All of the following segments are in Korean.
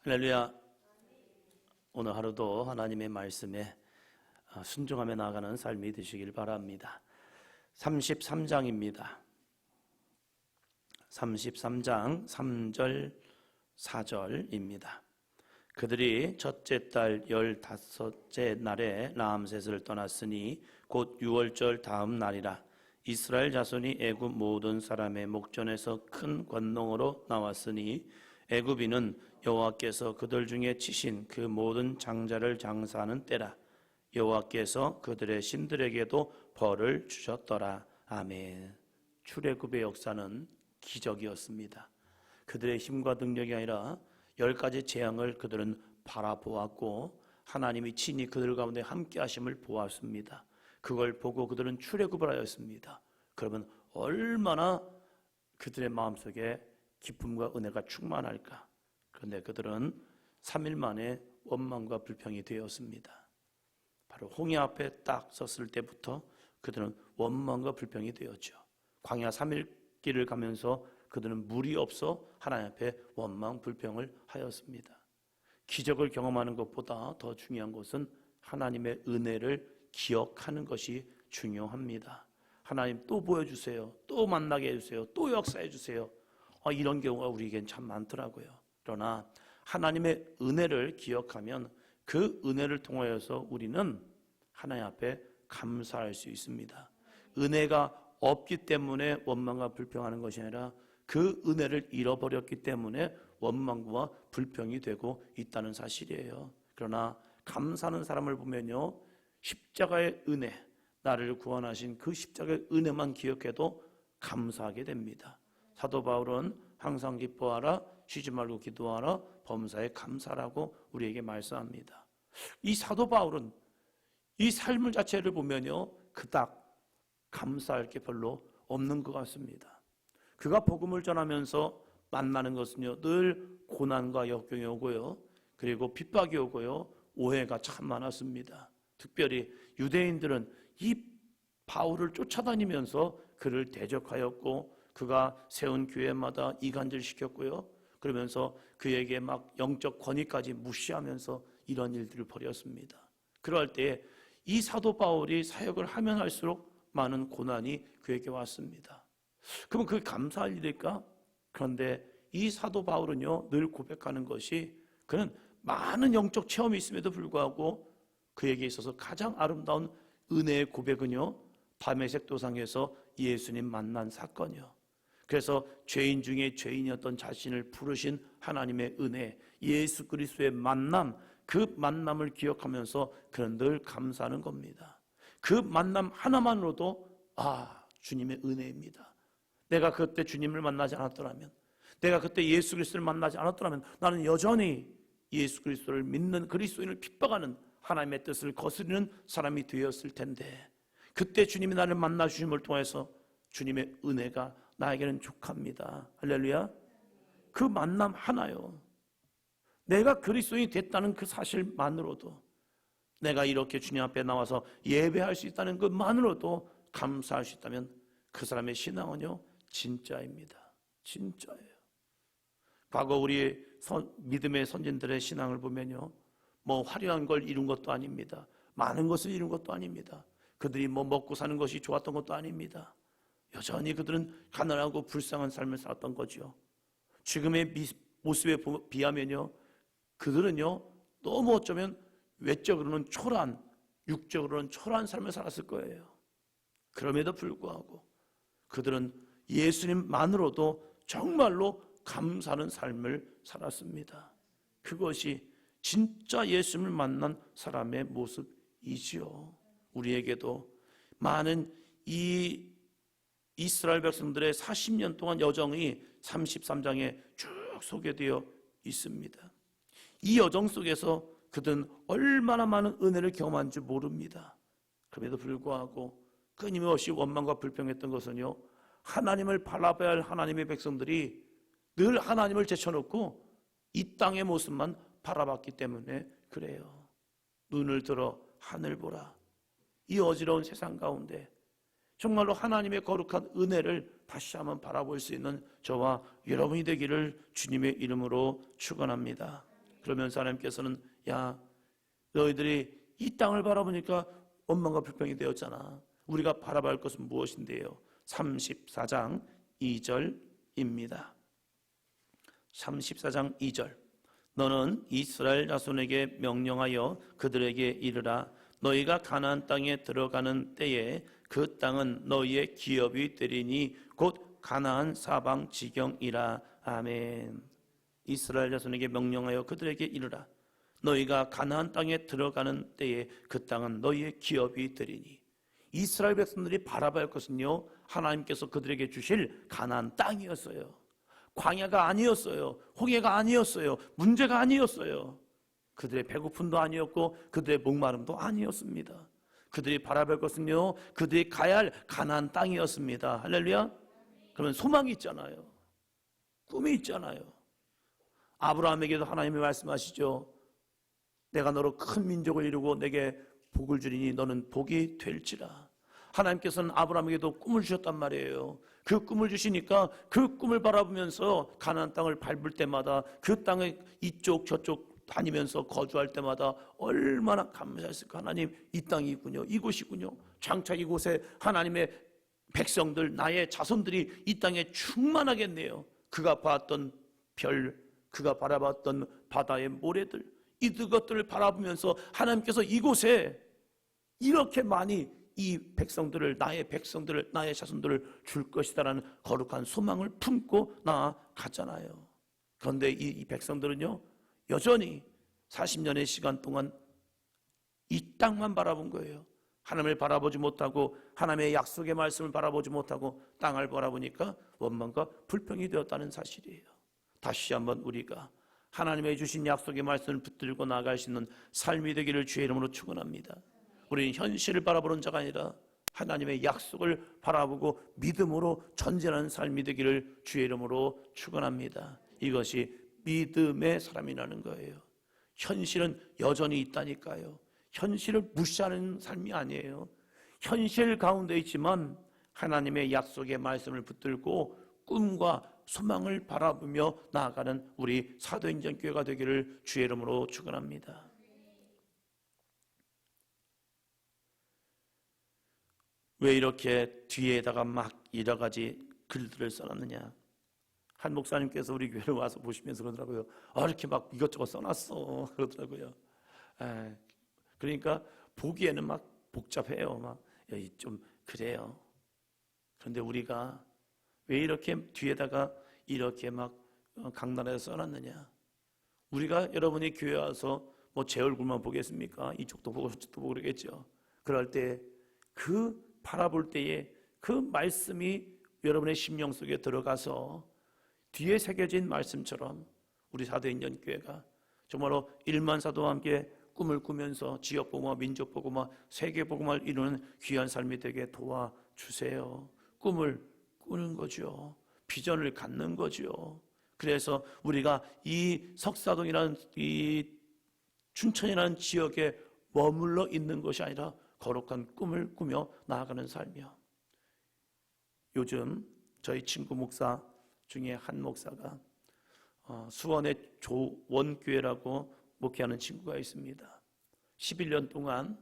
할렐루야. 오늘 하루도 하나님의 말씀에 순종하며 나아가는 삶이 되시길 바랍니다. 33장입니다. 33장 3절 4절입니다. 그들이 첫째 달 15째 날에 라암셋을 떠났으니 곧 6월절 다음 날이라. 이스라엘 자손이 애굽 모든 사람의 목전에서 큰 권능으로 나왔으니 애굽인은 여호와께서 그들 중에 치신 그 모든 장자를 장사하는 때라. 여호와께서 그들의 신들에게도 벌을 주셨더라. 아멘. 출애굽의 역사는 기적이었습니다. 그들의 힘과 능력이 아니라 10가지 재앙을 그들은 바라보았고 하나님이 친히 그들 가운데 함께 하심을 보았습니다. 그걸 보고 그들은 출애굽을 하였습니다. 그러면 얼마나 그들의 마음속에 기쁨과 은혜가 충만할까. 그런데 그들은 3일 만에 원망과 불평이 되었습니다. 바로 홍해 앞에 딱 섰을 때부터 그들은 원망과 불평이 되었죠. 광야 3일 길을 가면서 그들은 물이 없어 하나님 앞에 원망 불평을 하였습니다. 기적을 경험하는 것보다 더 중요한 것은 하나님의 은혜를 기억하는 것이 중요합니다. 하나님 또 보여주세요. 또 만나게 해주세요. 또 역사해 주세요. 이런 경우가 우리에겐 참 많더라고요. 그러나 하나님의 은혜를 기억하면 그 은혜를 통하여서 우리는 하나님 앞에 감사할 수 있습니다. 은혜가 없기 때문에 원망과 불평하는 것이 아니라 그 은혜를 잃어버렸기 때문에 원망과 불평이 되고 있다는 사실이에요. 그러나 감사하는 사람을 보면요, 십자가의 은혜, 나를 구원하신 그 십자가의 은혜만 기억해도 감사하게 됩니다. 사도 바울은 항상 기뻐하라, 쉬지 말고 기도하라, 범사에 감사라고 우리에게 말씀합니다. 이 사도 바울은 이 삶을 자체를 보면요, 그닥 감사할 게 별로 없는 것 같습니다. 그가 복음을 전하면서 만나는 것은요, 늘 고난과 역경이 오고요, 그리고 핍박이 오고요, 오해가 참 많았습니다. 특별히 유대인들은 이 바울을 쫓아다니면서 그를 대적하였고 그가 세운 교회마다 이간질시켰고요, 그러면서 그에게 막 영적 권위까지 무시하면서 이런 일들을 벌였습니다. 그럴 때 이 사도 바울이 사역을 하면 할수록 많은 고난이 그에게 왔습니다. 그러면 그게 감사할 일일까? 그런데 이 사도 바울은요, 늘 고백하는 것이 그는 많은 영적 체험이 있음에도 불구하고 그에게 있어서 가장 아름다운 은혜의 고백은요, 담에색 도상에서 예수님 만난 사건이요. 그래서 죄인 중에 죄인이었던 자신을 부르신 하나님의 은혜, 예수 그리스도의 만남, 그 만남을 기억하면서 그는 늘 감사하는 겁니다. 그 만남 하나만으로도 주님의 은혜입니다. 내가 그때 주님을 만나지 않았더라면, 내가 그때 예수 그리스도를 만나지 않았더라면 나는 여전히 예수 그리스도를 믿는 그리스도인을 핍박하는 하나님의 뜻을 거스르는 사람이 되었을 텐데, 그때 주님이 나를 만나 주심을 통해서 주님의 은혜가 나에게는 족합니다. 할렐루야. 그 만남 하나요, 내가 그리스도인이 됐다는 그 사실만으로도, 내가 이렇게 주님 앞에 나와서 예배할 수 있다는 것만으로도 감사할 수 있다면 그 사람의 신앙은요, 진짜입니다. 진짜예요. 과거 우리 믿음의 선진들의 신앙을 보면요, 뭐 화려한 걸 이룬 것도 아닙니다. 많은 것을 이룬 것도 아닙니다. 그들이 뭐 먹고 사는 것이 좋았던 것도 아닙니다. 여전히 그들은 가난하고 불쌍한 삶을 살았던 거죠. 지금의 모습에 비하면요, 그들은요, 너무 어쩌면 외적으로는 초라한, 육적으로는 초라한 삶을 살았을 거예요. 그럼에도 불구하고 그들은 예수님만으로도 정말로 감사하는 삶을 살았습니다. 그것이 진짜 예수님을 만난 사람의 모습이지요. 우리에게도 많은 이 이스라엘 백성들의 40년 동안 여정이 33장에 쭉 소개되어 있습니다. 이 여정 속에서 그들은 얼마나 많은 은혜를 경험한지 모릅니다. 그럼에도 불구하고 끊임없이 원망과 불평했던 것은요, 하나님을 바라봐야 할 하나님의 백성들이 늘 하나님을 제쳐놓고 이 땅의 모습만 바라봤기 때문에 그래요. 눈을 들어 하늘 보라. 이 어지러운 세상 가운데 정말로 하나님의 거룩한 은혜를 다시 한번 바라볼 수 있는 저와 여러분이 되기를 주님의 이름으로 축원합니다. 그러면서 하나님께서는 야, 너희들이 이 땅을 바라보니까 원망과 불평이 되었잖아. 우리가 바라볼 것은 무엇인데요? 34장 2절입니다. 34장 2절. 너는 이스라엘 자손에게 명령하여 그들에게 이르라. 너희가 가나안 땅에 들어가는 때에 그 땅은 너희의 기업이 되리니 곧 가나안 사방 지경이라. 아멘. 이스라엘 자손에게 명령하여 그들에게 이르라. 너희가 가나안 땅에 들어가는 때에 그 땅은 너희의 기업이 되리니. 이스라엘 백성들이 바라볼 것은요, 하나님께서 그들에게 주실 가나안 땅이었어요. 광야가 아니었어요. 홍해가 아니었어요. 문제가 아니었어요. 그들의 배고픔도 아니었고 그들의 목마름도 아니었습니다. 그들이 바라볼 것은요, 그들이 가야 할 가나안 땅이었습니다. 할렐루야. 그러면 소망이 있잖아요. 꿈이 있잖아요. 아브라함에게도 하나님이 말씀하시죠. 내가 너로 큰 민족을 이루고 내게 복을 주리니 너는 복이 될지라. 하나님께서는 아브라함에게도 꿈을 주셨단 말이에요. 그 꿈을 주시니까 그 꿈을 바라보면서 가나안 땅을 밟을 때마다 그 땅의 이쪽 저쪽 다니면서 거주할 때마다 얼마나 감사했을까. 하나님, 이 땅이군요, 이곳이군요. 장차 이곳에 하나님의 백성들, 나의 자손들이 이 땅에 충만하겠네요. 그가 봤던 별, 그가 바라봤던 바다의 모래들, 이것들을 바라보면서 하나님께서 이곳에 이렇게 많이 이 백성들을, 나의 백성들을, 나의 자손들을 줄 것이다라는 거룩한 소망을 품고 나아갔잖아요. 그런데 이 백성들은요, 여전히 40년의 시간 동안 이 땅만 바라본 거예요. 하나님을 바라보지 못하고 하나님의 약속의 말씀을 바라보지 못하고 땅을 바라보니까 원망과 불평이 되었다는 사실이에요. 다시 한번 우리가 하나님의 주신 약속의 말씀을 붙들고 나아갈 수 있는 삶이 되기를 주의 이름으로 축원합니다. 우리는 현실을 바라보는 자가 아니라 하나님의 약속을 바라보고 믿음으로 전진하는 삶이 되기를 주의 이름으로 축원합니다. 이것이 믿음의 사람이라는 거예요. 현실은 여전히 있다니까요. 현실을 무시하는 삶이 아니에요. 현실 가운데 있지만 하나님의 약속의 말씀을 붙들고 꿈과 소망을 바라보며 나아가는 우리 사도행전 교회가 되기를 주의 이름으로 축원합니다. 왜 이렇게 뒤에다가 막 여러 가지 글들을 써놨느냐? 한 목사님께서 우리 교회를 와서 보시면서 그러더라고요. 이렇게 막 이것저것 써놨어 그러더라고요. 그러니까 보기에는 막 복잡해요. 막 좀 그래요. 그런데 우리가 왜 이렇게 뒤에다가 이렇게 막 강단에서 써놨느냐? 우리가 여러분이 교회 와서 뭐 제 얼굴만 보겠습니까? 이쪽도 보고 저쪽도 보고 그러겠죠. 그럴 때 그 바라볼 때에 그 말씀이 여러분의 심령 속에 들어가서 뒤에 새겨진 말씀처럼 우리 사도행전 교회가 정말로 1만 사도와 함께 꿈을 꾸면서 지역복음화, 민족복음화, 세계복음화를 이루는 귀한 삶이 되게 도와주세요. 꿈을 꾸는 거죠. 비전을 갖는 거죠. 그래서 우리가 이 석사동이라는 이 춘천이라는 지역에 머물러 있는 것이 아니라 거룩한 꿈을 꾸며 나아가는 삶이요. 요즘 저희 친구 목사 중에 한 목사가 수원의 조원교회라고 목회하는 친구가 있습니다. 11년 동안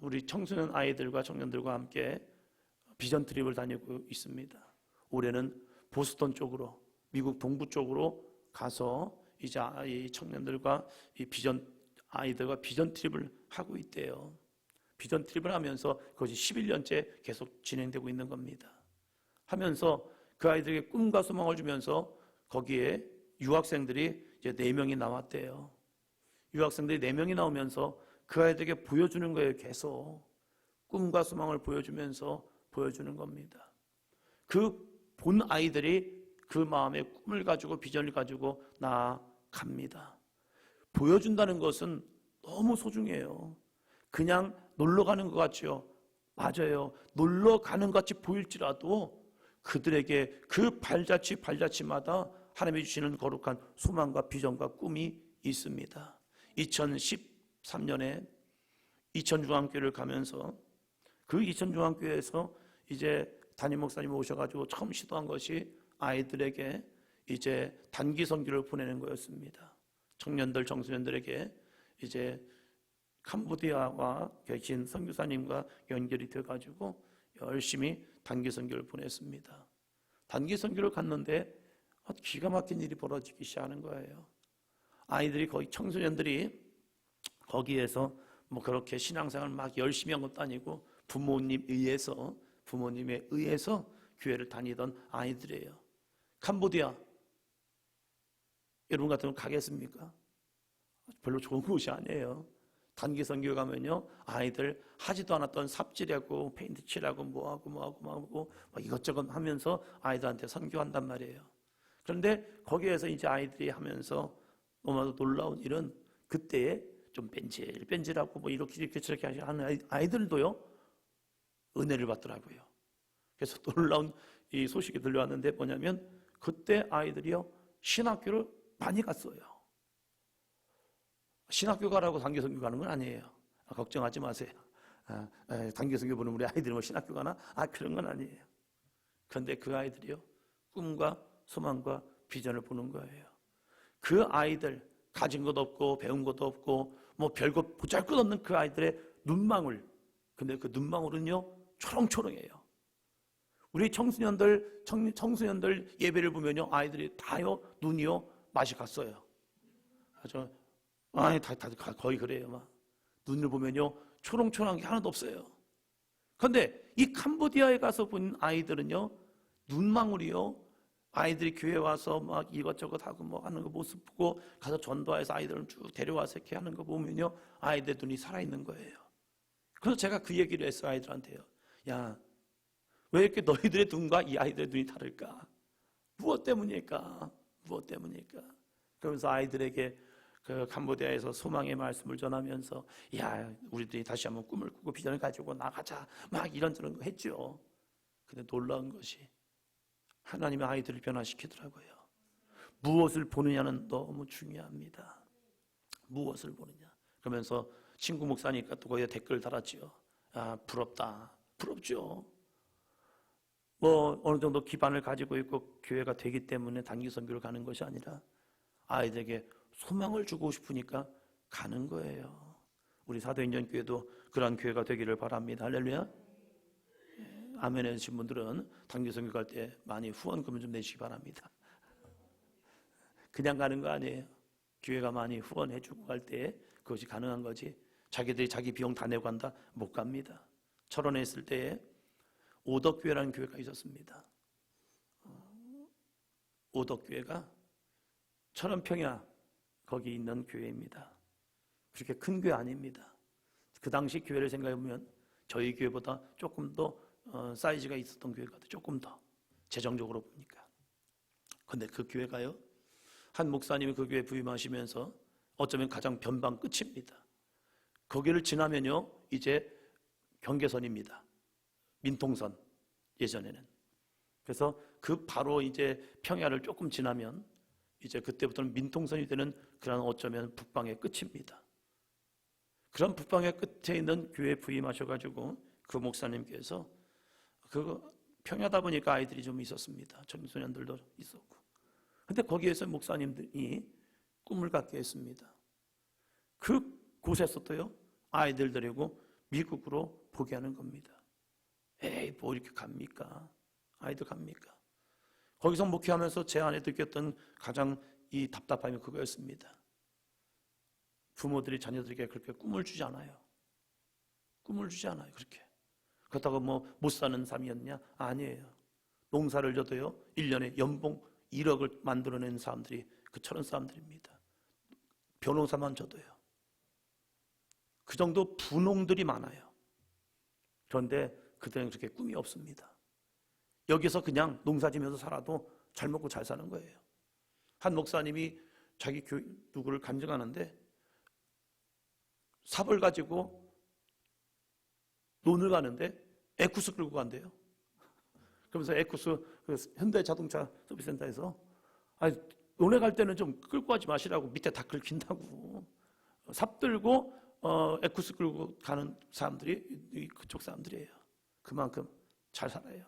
우리 청소년 아이들과 청년들과 함께 비전 트립을 다니고 있습니다. 올해는 보스턴 쪽으로, 미국 동부 쪽으로 가서 이제 이 청년들과 이 아이들과 비전 트립을 하고 있대요. 비전 트립을 하면서 그것이 11년째 계속 진행되고 있는 겁니다. 하면서 그 아이들에게 꿈과 소망을 주면서 거기에 유학생들이 이제 4명이 나왔대요. 유학생들이 4명이 나오면서 그 아이들에게 보여주는 거예요. 계속 꿈과 소망을 보여주면서 보여주는 겁니다. 그 본 아이들이 그 마음의 꿈을 가지고 비전을 가지고 나아갑니다. 보여준다는 것은 너무 소중해요. 그냥 놀러 가는 것 같죠? 맞아요. 놀러 가는 것 같이 보일지라도 그들에게 그 발자취마다 하나님이 주시는 거룩한 소망과 비전과 꿈이 있습니다. 2013년에 이천중앙교회를 가면서 그 이천중앙교회에서 이제 담임 목사님 오셔가지고 처음 시도한 것이 아이들에게 이제 단기 선교를 보내는 거였습니다. 청년들, 청소년들에게 이제 캄보디아와 계신 선교사님과 연결이 돼가지고 열심히 단기 선교를 보냈습니다. 단기 선교를 갔는데 기가 막힌 일이 벌어지기 시작하는 거예요. 아이들이 거기 청소년들이 거기에서 뭐 그렇게 신앙생활 막 열심히 한 것도 아니고 부모님에 의해서 교회를 다니던 아이들이에요. 캄보디아 여러분 같으면 가겠습니까? 별로 좋은 곳이 아니에요. 단기 선교 가면요, 아이들 하지도 않았던 삽질하고 페인트 칠하고 뭐하고 이것저것 하면서 아이들한테 선교한단 말이에요. 그런데 거기에서 이제 아이들이 하면서 너무나도 놀라운 일은 그때에 좀 뺀질뺀질하고 뭐 이렇게 저렇게 하는 아이들도요 은혜를 받더라고요. 그래서 놀라운 이 소식이 들려왔는데 뭐냐면 그때 아이들이요 신학교를 많이 갔어요. 신학교 가라고 단기 선교 가는 건 아니에요. 걱정하지 마세요. 단기 선교 보는 우리 아이들이 뭐 신학교 가나? 그런 건 아니에요. 그런데 그 아이들이요 꿈과 소망과 비전을 보는 거예요. 그 아이들 가진 것도 없고 배운 것도 없고 뭐 별것 보잘것없는 그 아이들의 눈망울, 근데 그 눈망울은요 초롱초롱해요. 우리 청소년들 예배를 보면요 아이들이 다요 눈이요 맛이 갔어요. 다 거의 그래요. 막 눈을 보면요 초롱초롱한 게 하나도 없어요. 그런데 이 캄보디아에 가서 본 아이들은요 눈망울이요 아이들이 교회 와서 막 이것저것 하고 뭐 하는 거 모습 보고 가서 전도해서 아이들을 쭉 데려와서 이렇게 하는 거 보면요 아이들 눈이 살아있는 거예요. 그래서 제가 그 얘기를 했어요. 아이들한테요. 야, 왜 이렇게 너희들의 눈과 이 아이들의 눈이 다를까? 무엇 때문일까? 그러면서 아이들에게 그 캄보디아에서 소망의 말씀을 전하면서 야, 우리들이 다시 한번 꿈을 꾸고 비전을 가지고 나가자 막 이런저런 거 했죠. 근데 놀라운 것이 하나님의 아이들을 변화시키더라고요. 무엇을 보느냐는 너무 중요합니다. 무엇을 보느냐. 그러면서 친구 목사니까 또 거기에 댓글 달았지요. 부럽다. 부럽죠. 뭐 어느 정도 기반을 가지고 있고 교회가 되기 때문에 단기 선교를 가는 것이 아니라 아이들에게 소망을 주고 싶으니까 가는 거예요. 우리 사도인전 교회도 그런 교회가 되기를 바랍니다. 할렐루야. 아멘 해주신 분들은 단기 선교 갈 때 많이 후원금을 좀 내시기 바랍니다. 그냥 가는 거 아니에요. 교회가 많이 후원해주고 갈 때 그것이 가능한 거지. 자기들이 자기 비용 다 내고 간다? 못 갑니다. 철원에 있을 때에 오덕교회라는 교회가 있었습니다. 오덕교회가 철원평야 거기 있는 교회입니다. 그렇게 큰 교회 아닙니다. 그 당시 교회를 생각해보면 저희 교회보다 조금 더 사이즈가 있었던 교회 같아요. 조금 더 재정적으로 보니까. 근데 그 교회가요 한 목사님이 그 교회 부임하시면서 어쩌면 가장 변방 끝입니다. 거기를 지나면요 이제 경계선입니다. 민통선 예전에는. 그래서 그 바로 이제 평야를 조금 지나면 이제 그때부터는 민통선이 되는 그런 어쩌면 북방의 끝입니다. 그런 북방의 끝에 있는 교회에 부임하셔가지고 그 목사님께서 그 평야다 보니까 아이들이 좀 있었습니다. 청소년들도 있었고. 근데 거기에서 목사님들이 꿈을 갖게 했습니다. 그 곳에서도요 아이들 데리고 미국으로 보게 하는 겁니다. 에이 뭐 이렇게 갑니까? 아이들 갑니까? 거기서 목회하면서 제 안에 느꼈던 가장 이 답답함이 그거였습니다. 부모들이 자녀들에게 그렇게 꿈을 주지 않아요. 꿈을 주지 않아요. 그렇게. 그렇다고 뭐 못 사는 삶이었냐? 아니에요. 농사를 져도요 1년에 연봉 1억을 만들어낸 사람들이 그 철원 사람들입니다. 변호사만 져도요. 그 정도 분홍들이 많아요. 그런데 그들은 그렇게 꿈이 없습니다. 여기서 그냥 농사지면서 살아도 잘 먹고 잘 사는 거예요. 한 목사님이 자기 누구를 간증하는데 삽을 가지고 논을 가는데 에쿠스 끌고 간대요. 그러면서 에쿠스 그 현대자동차 서비스센터에서 논에 갈 때는 좀 끌고 가지 마시라고 밑에 다 긁힌다고. 삽 들고 에쿠스 끌고 가는 사람들이 그쪽 사람들이에요. 그만큼 잘 살아요.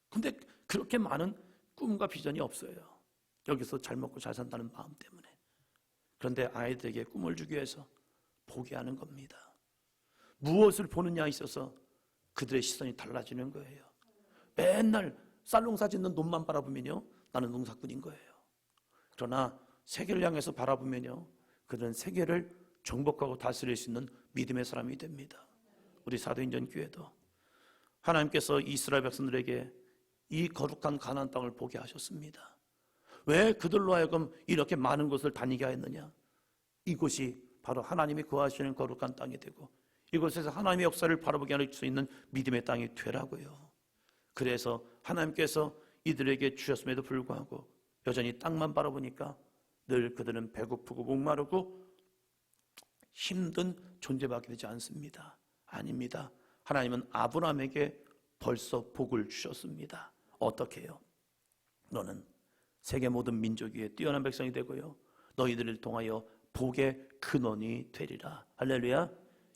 근데 그렇게 많은 꿈과 비전이 없어요. 여기서 잘 먹고 잘 산다는 마음 때문에. 그런데 아이들에게 꿈을 주기 위해서 포기하는 겁니다. 무엇을 보느냐에 있어서 그들의 시선이 달라지는 거예요. 맨날 쌀농사 짓는 놈만 바라보면요, 나는 농사꾼인 거예요. 그러나 세계를 향해서 바라보면요, 그들은 세계를 정복하고 다스릴 수 있는 믿음의 사람이 됩니다. 우리 사도행전 교회도 하나님께서 이스라엘 백성들에게 이 거룩한 가나안 땅을 보게 하셨습니다. 왜 그들로 하여금 이렇게 많은 곳을 다니게 하였느냐? 이곳이 바로 하나님이 거하시는 거룩한 땅이 되고 이곳에서 하나님의 역사를 바라보게 할 수 있는 믿음의 땅이 되라고요. 그래서 하나님께서 이들에게 주셨음에도 불구하고 여전히 땅만 바라보니까 늘 그들은 배고프고 목마르고 힘든 존재밖에 되지 않습니다. 아닙니다. 하나님은 아브라함에게 벌써 복을 주셨습니다. 어떻게 해요? 너는 세계 모든 민족 위에 뛰어난 백성이 되고요, 너희들을 통하여 복의 근원이 되리라. 할렐루야.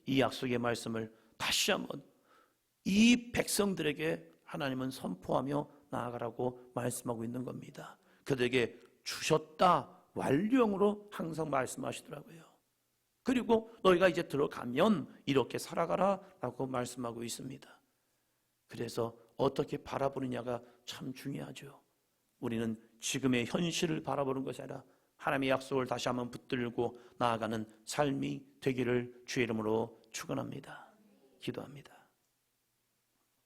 이 약속의 말씀을 다시 한번 이 백성들에게 하나님은 선포하며 나아가라고 말씀하고 있는 겁니다. 그들에게 주셨다 완료형으로 항상 말씀하시더라고요. 그리고 너희가 이제 들어가면 이렇게 살아가라 라고 말씀하고 있습니다. 그래서 어떻게 바라보느냐가 참 중요하죠. 우리는 지금의 현실을 바라보는 것이 아니라 하나님의 약속을 다시 한번 붙들고 나아가는 삶이 되기를 주의 이름으로 축원합니다. 기도합니다.